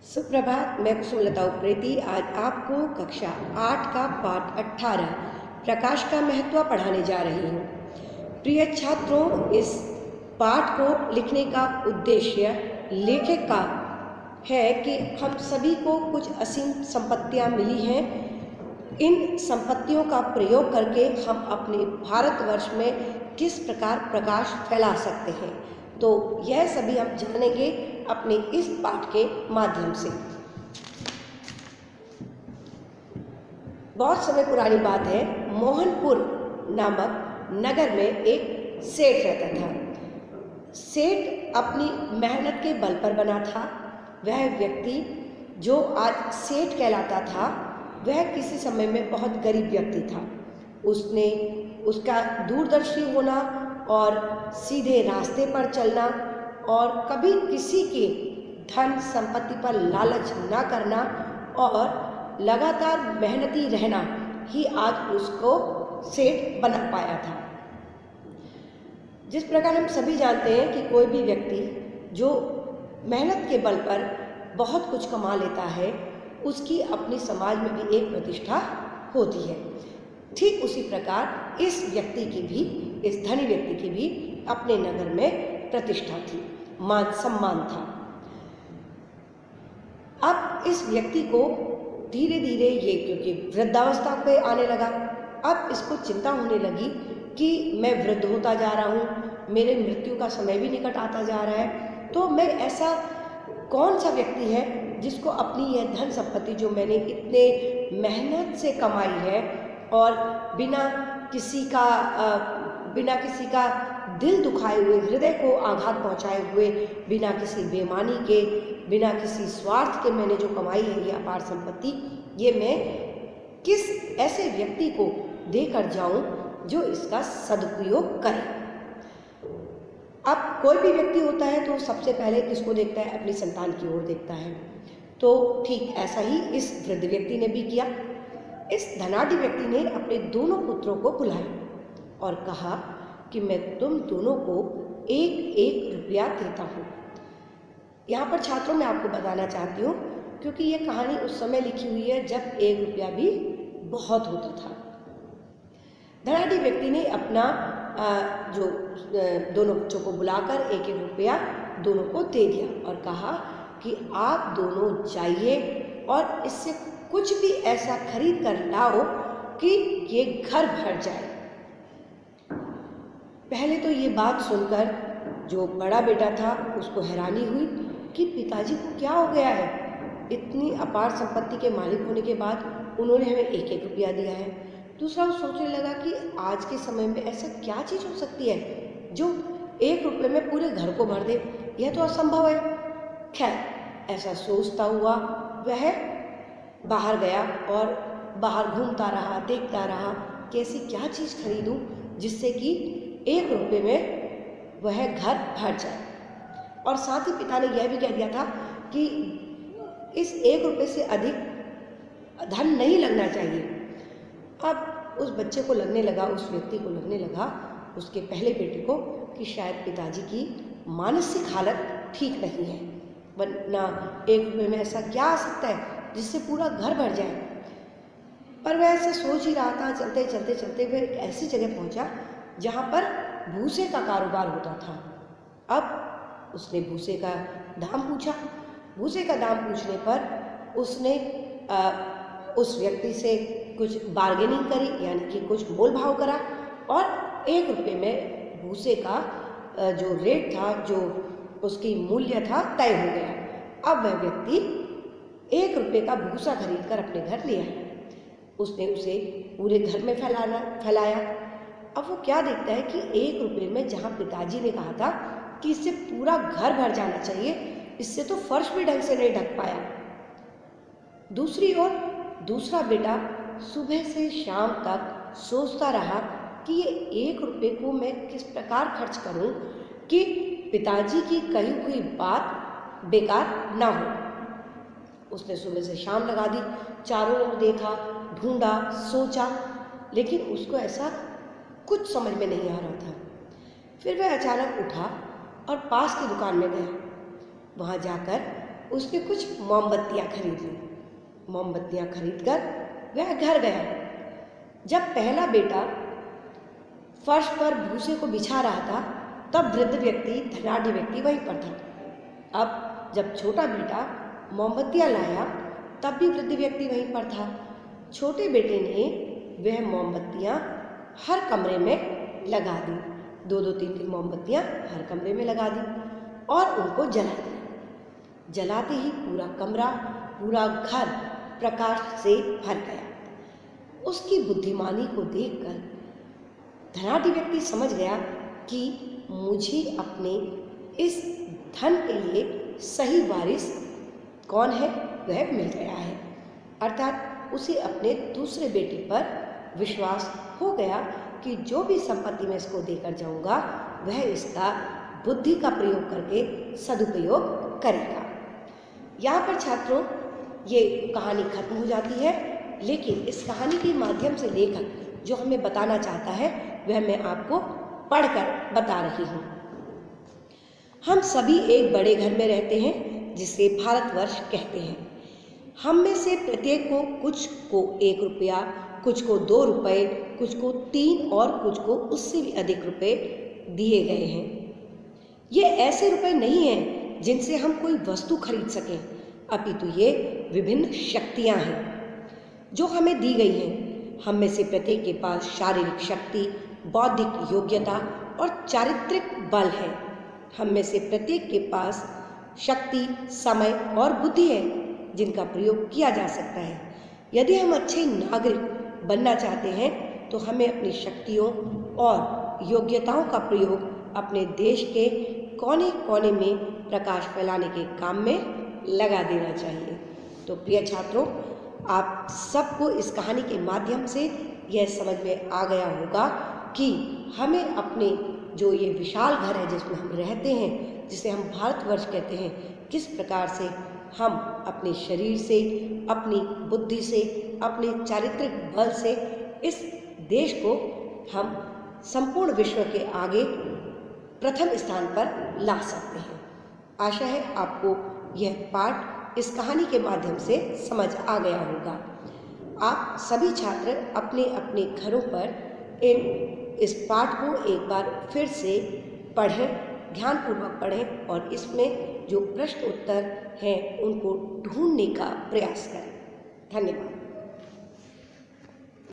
सुप्रभात। मैं कुसुमलता उप्रेती आज आपको कक्षा 8 का पाठ 18 प्रकाश का महत्व पढ़ाने जा रही हूँ। प्रिय छात्रों, इस पाठ को लिखने का उद्देश्य लेखक का है कि हम सभी को कुछ असीम संपत्तियाँ मिली हैं। इन संपत्तियों का प्रयोग करके हम अपने भारतवर्ष में किस प्रकार प्रकाश फैला सकते हैं, तो यह सभी हम जानेंगे अपने इस पाठ के माध्यम से। बहुत समय पुरानी बात है, मोहनपुर नामक नगर में एक सेठ रहता था। सेठ अपनी मेहनत के बल पर बना था। वह व्यक्ति जो आज सेठ कहलाता था, वह किसी समय में बहुत गरीब व्यक्ति था। उसका दूरदर्शी होना और सीधे रास्ते पर चलना और कभी किसी के धन संपत्ति पर लालच न करना और लगातार मेहनती रहना ही आज उसको सेठ बना पाया था। जिस प्रकार हम सभी जानते हैं कि कोई भी व्यक्ति जो मेहनत के बल पर बहुत कुछ कमा लेता है, उसकी अपनी समाज में भी एक प्रतिष्ठा होती है। ठीक उसी प्रकार इस व्यक्ति की भी, इस धनी व्यक्ति की भी अपने नगर में प्रतिष्ठा थी, मान सम्मान था। अब इस व्यक्ति को धीरे धीरे ये, क्योंकि वृद्धावस्था पे आने लगा, अब इसको चिंता होने लगी कि मैं वृद्ध होता जा रहा हूँ, मेरे मृत्यु का समय भी निकट आता जा रहा है, तो मैं ऐसा कौन सा व्यक्ति है जिसको अपनी यह धन संपत्ति जो मैंने इतने मेहनत से कमाई है और बिना किसी का दिल दुखाए हुए, हृदय को आघात पहुंचाए हुए, बिना किसी बेईमानी के, बिना किसी स्वार्थ के मैंने जो कमाई है ये अपार संपत्ति, ये मैं किस ऐसे व्यक्ति को देकर जाऊं जो इसका सदुपयोग करे। अब कोई भी व्यक्ति होता है तो सबसे पहले किसको देखता है? अपनी संतान की ओर देखता है। तो ठीक ऐसा ही इस वृद्ध व्यक्ति ने भी किया। इस धनाढ्य व्यक्ति ने अपने दोनों पुत्रों को बुलाया और कहा कि मैं तुम दोनों को 1-1 रुपया देता हूँ। यहाँ पर छात्रों मैं आपको बताना चाहती हूँ, क्योंकि ये कहानी उस समय लिखी हुई है जब 1 रुपया भी बहुत होता था। धनाढ्य व्यक्ति ने अपना जो दोनों बच्चों को बुलाकर 1-1 रुपया दोनों को दे दिया और कहा कि आप दोनों जाइए और इससे कुछ भी ऐसा खरीद कर लाओ कि ये घर भर जाए। पहले तो ये बात सुनकर जो बड़ा बेटा था उसको हैरानी हुई कि पिताजी को क्या हो गया है, इतनी अपार संपत्ति के मालिक होने के बाद उन्होंने हमें 1-1 रुपया दिया है। दूसरा वो सोचने लगा कि आज के समय में ऐसा क्या चीज़ हो सकती है जो 1 रुपये में पूरे घर को भर दे, यह तो असंभव है। खैर, ऐसा सोचता हुआ वह बाहर गया और बाहर घूमता रहा, देखता रहा कैसी क्या चीज़ खरीदूं जिससे कि 1 रुपये में वह घर भर जाए। और साथ ही पिता ने यह भी कह दिया था कि इस 1 रुपये से अधिक धन नहीं लगना चाहिए। अब उस बच्चे को लगने लगा, उस व्यक्ति को लगने लगा, उसके पहले बेटे को, कि शायद पिताजी की मानसिक हालत ठीक नहीं है, वरना 1 रुपये में ऐसा क्या आ सकता है जिससे पूरा घर भर जाए। पर वह ऐसे सोच ही रहा था। चलते चलते चलते वह एक ऐसी जगह पहुंचा जहां पर भूसे का कारोबार होता था। अब उसने भूसे का दाम पूछा। भूसे का दाम पूछने पर उसने उस व्यक्ति से कुछ बार्गेनिंग करी, यानी कि कुछ मोल भाव करा और 1 रुपये में भूसे का जो रेट था, जो उसकी मूल्य था, तय हो गया। अब वह व्यक्ति 1 रुपये का भूसा खरीद कर अपने घर ले आया। उसने उसे पूरे घर में फैलाया। अब वो क्या देखता है कि 1 रुपये में जहाँ पिताजी ने कहा था कि इससे पूरा घर भर जाना चाहिए, इससे तो फर्श भी ढंग से नहीं ढक पाया। दूसरी ओर दूसरा बेटा सुबह से शाम तक सोचता रहा कि ये 1 रुपये को मैं किस प्रकार खर्च करूं कि पिताजी की कही हुई बात बेकार ना हो। उसने सुबह से शाम लगा दी, चारों ओर देखा, ढूंढा, सोचा, लेकिन उसको ऐसा कुछ समझ में नहीं आ रहा था। फिर वह अचानक उठा और पास की दुकान में गया। वहाँ जाकर उसने कुछ मोमबत्तियाँ खरीद ली। मोमबत्तियाँ खरीद कर वह घर गया। जब पहला बेटा फर्श पर भूसे को बिछा रहा था, तब वृद्ध व्यक्ति, धनाढ़ व्यक्ति वहीं पर था। अब जब छोटा बेटा मोमबत्तियाँ लाया, तब भी वृद्ध व्यक्ति वहीं पर था। छोटे बेटे ने वह मोमबत्तियाँ हर कमरे में लगा दी, 2-2, 3-3 मोमबत्तियाँ हर कमरे में लगा दी और उनको जला दिया। जलाते ही पूरा कमरा, पूरा घर प्रकाश से भर गया। उसकी बुद्धिमानी को देखकर धनाढ़ व्यक्ति समझ गया कि मुझे अपने इस धन के लिए सही वारिस कौन है वह मिल गया है। अर्थात उसे अपने दूसरे बेटे पर विश्वास हो गया कि जो भी संपत्ति मैं इसको देकर जाऊंगा वह इसका बुद्धि का प्रयोग करके सदुपयोग करेगा। यहाँ पर छात्रों ये कहानी खत्म हो जाती है, लेकिन इस कहानी के माध्यम से लेखक जो हमें बताना चाहता है वह मैं आपको पढ़कर बता रही हूँ। हम सभी एक बड़े घर में रहते हैं जिसे भारतवर्ष कहते हैं। हम में से प्रत्येक को, कुछ को 1 रुपया, कुछ को 2 रुपये, कुछ को 3 और कुछ को उससे भी अधिक रुपए दिए गए हैं। ये ऐसे रुपए नहीं हैं जिनसे हम कोई वस्तु खरीद सकें, अपितु ये विभिन्न शक्तियाँ हैं जो हमें दी गई हैं। हम में से प्रत्येक के पास शारीरिक शक्ति, बौद्धिक योग्यता और चारित्रिक बल है। हम में से प्रत्येक के पास शक्ति, समय और बुद्धि है जिनका प्रयोग किया जा सकता है। यदि हम अच्छे नागरिक बनना चाहते हैं तो हमें अपनी शक्तियों और योग्यताओं का प्रयोग अपने देश के कोने कोने में प्रकाश फैलाने के काम में लगा देना चाहिए। तो प्रिय छात्रों, आप सबको इस कहानी के माध्यम से यह समझ में आ गया होगा कि हमें अपने जो ये विशाल घर है जिसमें हम रहते हैं, जिसे हम भारतवर्ष कहते हैं, किस प्रकार से हम अपने शरीर से, अपनी बुद्धि से, अपने चारित्रिक बल से इस देश को हम संपूर्ण विश्व के आगे प्रथम स्थान पर ला सकते हैं। आशा है आपको यह पाठ इस कहानी के माध्यम से समझ आ गया होगा। आप सभी छात्र अपने अपने घरों पर इस पाठ को एक बार फिर से पढ़ें, ध्यानपूर्वक पढ़ें और इसमें जो प्रश्न उत्तर हैं उनको ढूंढने का प्रयास करें। धन्यवाद।